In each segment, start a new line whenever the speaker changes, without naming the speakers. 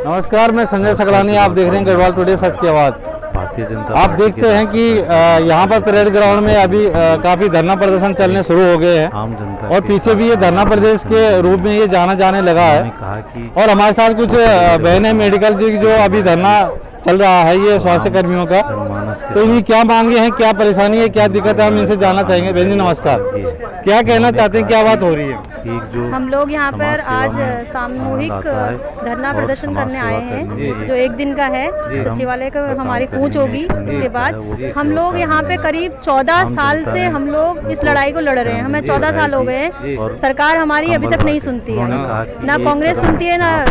नमस्कार, मैं संजय सकलानी। आप देख रहे हैं गढ़वाल टुडे सच की आवाज़।
भारतीय जनता
आप देखते हैं कि यहाँ पर परेड ग्राउंड में अभी काफी धरना प्रदर्शन चलने शुरू हो गए हैं
आम जनता
और पीछे भी ये धरना प्रदेश के रूप में ये जाने लगा है।
कहा कि
और हमारे साथ कुछ बहनें मेडिकल जी जो अभी धरना चल रहा है ये स्वास्थ्य कर्मियों का, तो इनकी क्या मांगे हैं, क्या परेशानी है, क्या दिक्कत है, हम इनसे जानना चाहेंगे। बहन जी नमस्कार, क्या कहना चाहते हैं, क्या बात हो रही है?
हम लोग यहाँ पर आज सामूहिक धरना प्रदर्शन करने आए हैं जो एक दिन का है। सचिवालय का हमारी कूच होगी। इसके बाद हम लोग यहाँ पे करीब 14 साल से हम लोग इस लड़ाई को लड़ रहे हैं। हमें 14 साल हो गए हैं। सरकार हमारी अभी तक नहीं सुनती है, ना कांग्रेस सुनती है, ना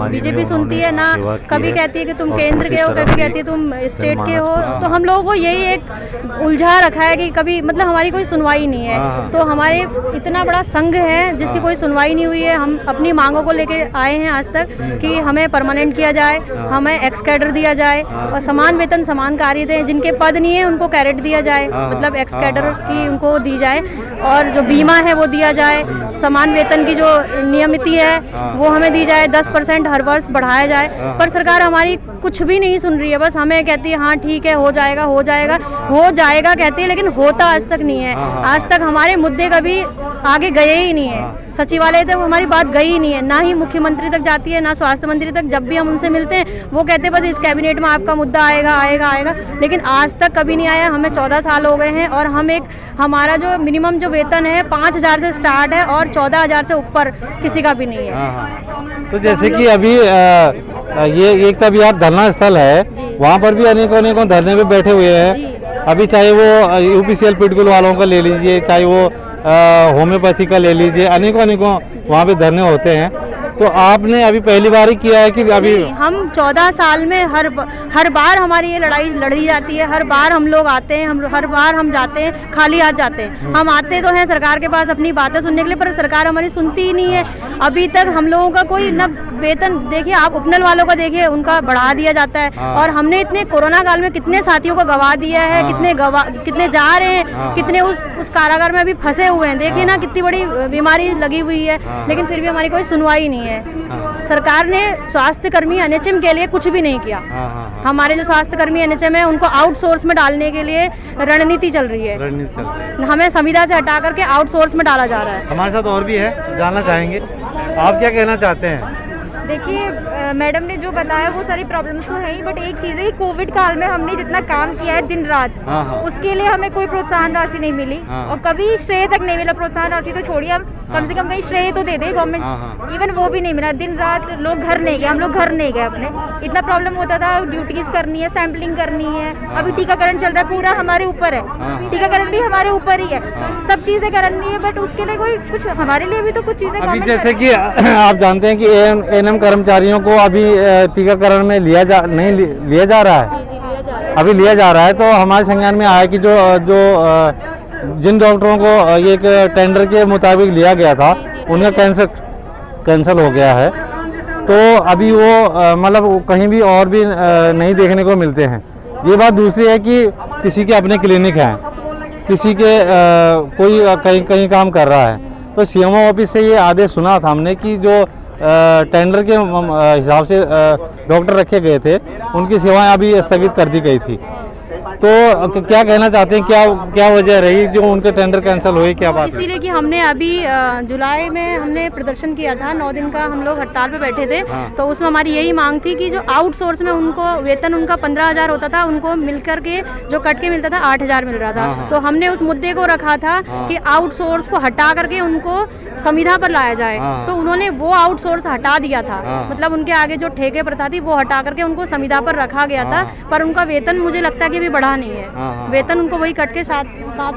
बीजेपी सुनती है, ना कभी कहती है कि तुम केंद्र के हो, कभी कहती है तुम स्टेट के हो। तो हम लोगों को यही एक उलझा रखा है कि कभी मतलब हमारी कोई सुनवाई नहीं है। तो हमारे इतना बड़ा संघ है जिसकी कोई सुनवाई नहीं हुई है। हम अपनी मांगों को लेके आए हैं आज तक कि हमें परमानेंट किया जाए, हमें एक्स कैडर दिया जाए और समान वेतन समान कार्य दें। जिनके पद नहीं है उनको कैरेट दिया जाए, मतलब एक्स कैडर की उनको दी जाए, और जो बीमा है वो दिया जाए। समान वेतन की जो नियमिति है वो हमें दी जाए, 10% हर वर्ष बढ़ाया जाए। पर सरकार हमारी कुछ भी नहीं सुन रही है। बस हमें कहती है हाँ ठीक है, हो जाएगा हो जाएगा हो जाएगा कहती है, लेकिन होता आज तक नहीं है। आज तक हमारे मुद्दे कभी आगे गए ही नहीं है। सचिवालय तक हमारी बात गई ही नहीं है, ना ही मुख्यमंत्री तक जाती है, ना स्वास्थ्य मंत्री तक। जब भी हम उनसे मिलते हैं वो कहते हैं बस इस कैबिनेट में आपका मुद्दा आएगा आएगा आएगा, लेकिन आज तक कभी नहीं आया। हमें 14 साल हो गए हैं और हम हमारा जो मिनिमम जो वेतन है 5,000 से स्टार्ट है और 14,000 से ऊपर किसी का भी नहीं है।
तो जैसे कि अभी ये एक तब यार धरना स्थल है, वहाँ पर भी अनेकों धरने पे बैठे हुए हैं। अभी चाहे वो यूपीसीएल पिटकुल वालों का ले लीजिए, चाहे वो होम्योपैथी का ले लीजिए, अनेकों वहाँ पे धरने होते हैं। तो आपने अभी पहली बार ही किया है कि अभी?
हम 14 साल में हर बार हमारी ये लड़ाई लड़ी जाती है। हर बार हम लोग आते हैं, हर बार हम जाते हैं, खाली हाथ जाते हैं। हम आते तो हैं सरकार के पास अपनी बातें सुनने के लिए, पर सरकार हमारी सुनती ही नहीं है। अभी तक हम लोगों का कोई न वेतन, देखिए आप उपनल वालों का देखिए, उनका बढ़ा दिया जाता है। और हमने इतने कोरोना काल में कितने साथियों को गवा दिया है, कितने जा रहे हैं, कितने उस कारागार में अभी फंसे हुए हैं। देखिए ना कितनी बड़ी बीमारी लगी हुई है, लेकिन फिर भी हमारी कोई सुनवाई नहीं है। सरकार ने स्वास्थ्य कर्मी एनएचएम के लिए कुछ भी नहीं किया। हमारे जो स्वास्थ्य कर्मी एनएचएम है उनको आउटसोर्स में डालने के लिए रणनीति चल रही है। हमें संविदा से हटा करके आउटसोर्स में डाला जा रहा है।
हमारे साथ और भी है, जानना चाहेंगे आप क्या कहना चाहते हैं?
देखिए मैडम ने जो बताया वो सारी प्रॉब्लम्स तो है ही, बट एक चीज़ है, कोविड काल में हमने जितना काम किया है दिन रात, उसके लिए हमें कोई प्रोत्साहन राशि नहीं मिली और कभी श्रेय तक नहीं मिला। प्रोत्साहन राशि तो छोड़िए, हम कम से कम कहीं श्रेय तो दे दे गवर्नमेंट, इवन वो भी नहीं मिला। दिन रात लोग घर नहीं गए, हम लोग घर नहीं गए अपने। इतना प्रॉब्लम होता था, ड्यूटीज करनी है, सैम्पलिंग करनी है। अभी टीकाकरण चल रहा है, पूरा हमारे ऊपर है, टीकाकरण भी हमारे ऊपर ही है, सब चीज़ें करनी है, बट उसके लिए कोई कुछ हमारे लिए भी तो कुछ चीज़ें।
जैसे कि आप जानते हैं कि एएनएम कर्मचारियों को अभी टीकाकरण में लिया जा रहा है, अभी लिया जा रहा है। तो हमारे संज्ञान में आया कि जिन डॉक्टरों को ये एक टेंडर के मुताबिक लिया गया था उन्हें कैंसिल हो गया है। तो अभी वो मतलब कहीं भी और भी नहीं देखने को मिलते हैं। ये बात दूसरी है कि किसी के अपने क्लिनिक हैं, किसी के कोई कहीं काम कर रहा है। तो सीएमओ ऑफिस से ये आदेश सुना था हमने कि जो टेंडर के हिसाब से डॉक्टर रखे गए थे उनकी सेवाएं अभी स्थगित कर दी गई थी। तो क्या कहना चाहते हैं, क्या वजह रही जो उनके टेंडर कैंसिल हुए, क्या बात?
इसीलिए कि हमने अभी जुलाई में हमने प्रदर्शन किया था, 9 दिन का हम लोग हड़ताल पे बैठे थे। तो उसमें हमारी यही मांग थी कि जो आउटसोर्स में उनको वेतन उनका 15,000 होता था, उनको मिलकर के जो कट के मिलता था 8,000 मिल रहा था। तो हमने उस मुद्दे को रखा था कि आउटसोर्स को हटा करके उनको संविदा पर लाया जाए। तो उन्होंने वो आउटसोर्स हटा दिया था, मतलब उनके आगे जो ठेके प्रथा थी वो हटा करके उनको संविदा पर रखा गया था। पर उनका वेतन मुझे लगता है कि अभी बढ़ा नहीं है। वेतन उनको वही कट के 7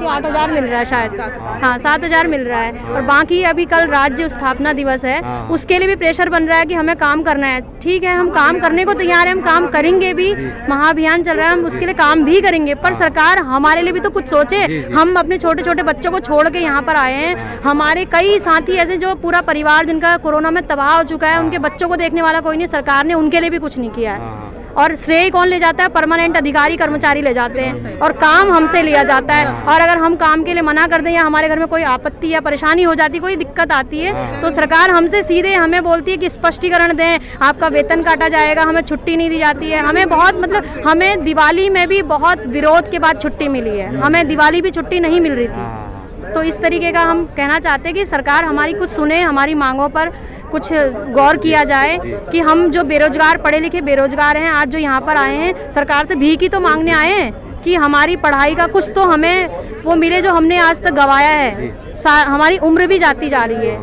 या 8,000 मिल रहा है शायद। हाँ 7,000 मिल रहा है। और बाकी अभी कल राज्य स्थापना दिवस है, उसके लिए भी प्रेशर बन रहा है कि हमें काम करना है। ठीक है, हम काम करने को तैयार हैं, हम काम करेंगे भी। महाअभियान चल रहा है, हम उसके लिए काम भी करेंगे, पर सरकार हमारे लिए भी तो कुछ सोचे। हम अपने छोटे छोटे बच्चों को छोड़ के यहाँ पर आए हैं। हमारे कई साथी ऐसे जो पूरा परिवार जिनका कोरोना में तबाह हो चुका है, उनके बच्चों को देखने वाला कोई नहीं। सरकार ने उनके लिए भी कुछ नहीं किया है। और श्रेय कौन ले जाता है? परमानेंट अधिकारी कर्मचारी ले जाते हैं और काम हमसे लिया जाता है। और अगर हम काम के लिए मना कर दें या हमारे घर में कोई आपत्ति या परेशानी हो जाती, कोई दिक्कत आती है, तो सरकार हमसे सीधे हमें बोलती है कि स्पष्टीकरण दें, आपका वेतन काटा जाएगा, हमें छुट्टी नहीं दी जाती है। हमें बहुत मतलब हमें दिवाली में भी बहुत विरोध के बाद छुट्टी मिली है, हमें दिवाली भी छुट्टी नहीं मिल रही थी। तो इस तरीके का हम कहना चाहते हैं कि सरकार हमारी कुछ सुने, हमारी मांगों पर कुछ गौर किया जाए कि हम जो बेरोजगार, पढ़े लिखे बेरोजगार हैं, आज जो यहाँ पर आए हैं, सरकार से भीख ही तो मांगने आए हैं कि हमारी पढ़ाई का कुछ तो हमें वो मिले जो हमने आज तक गंवाया है। हमारी उम्र भी जाती जा रही है।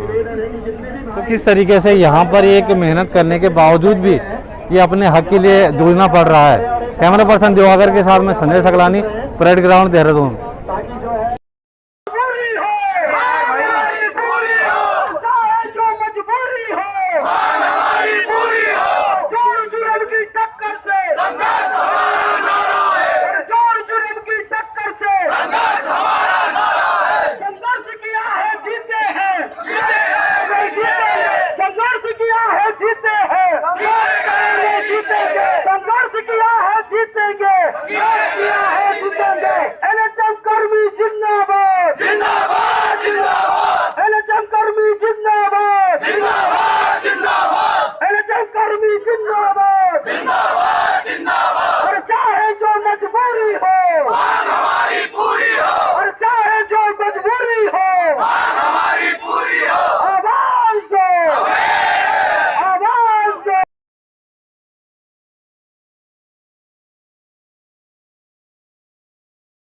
तो किस तरीके से यहाँ पर एक मेहनत करने के बावजूद भी ये अपने हक के लिए जूझना पड़ रहा है। कैमरा पर्सन दिवाकर के साथ में संजय सकलानी, परेड ग्राउंड, देहरादून।